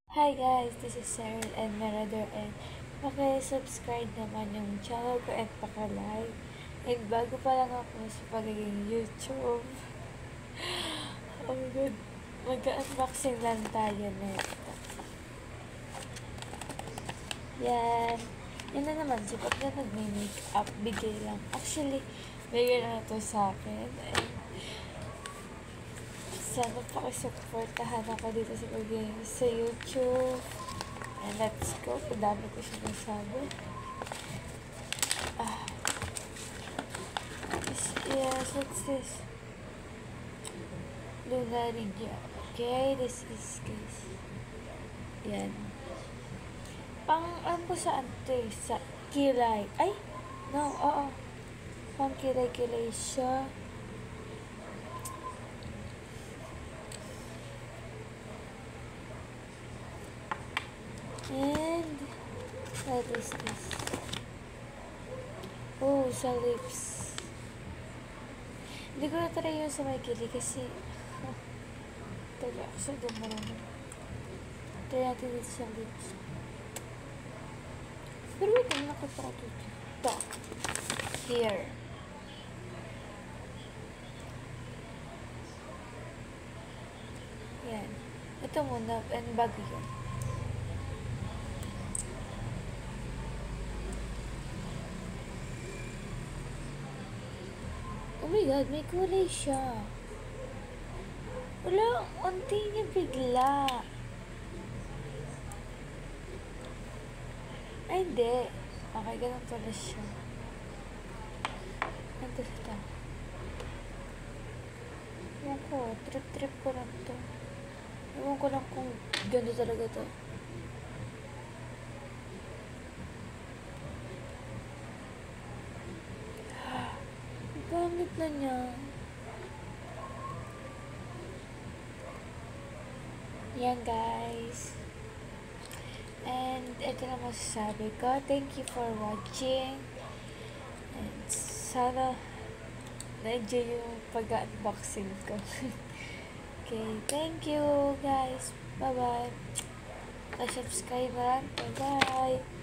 Hi guys, this is Cyril and Merador and paki-subscribe naman yung channel ko at paki-like. And bago pa lang ako sa pagiging YouTube. Oh my god, mag-unboxing lang tayo nito. Yan. Yan na naman, sipat na nag-makeup, bigay lang. Actually, bigay na ito sa akin. And sana pakisuportahan ako dito sa sa YouTube. And let's go. Kadami ko siya nasabi. Yes, what's this? Lunaria. Okay, this is guys. Yan. Ano ko sa ante? Sa kilay. Ay! No, oo. Pang kilay-kilay siya. And what is this? Oh, sa lips. Hindi ko na-try yun sa may kili kasi taga ako sa dumarami. Try natin dito sa lips. Pero wait, ano nakapara dito? Ito. Here. Yan. Ito muna, and bago yun. Oh my god, may kulay siya. Wala, unti niya bigla. Ay, hindi. Okay, ganun pala siya. Ano ito? Ewan ko, trip-trip ko lang to. Ewan ko lang kung ganda talaga to. Pangit na niya. Yan guys. And ito na masasabi ko. Thank you for watching. And sana na-enjoy yung pag-unboxing ko. Okay, thank you guys. Bye-bye. Subscribe. Bye-bye.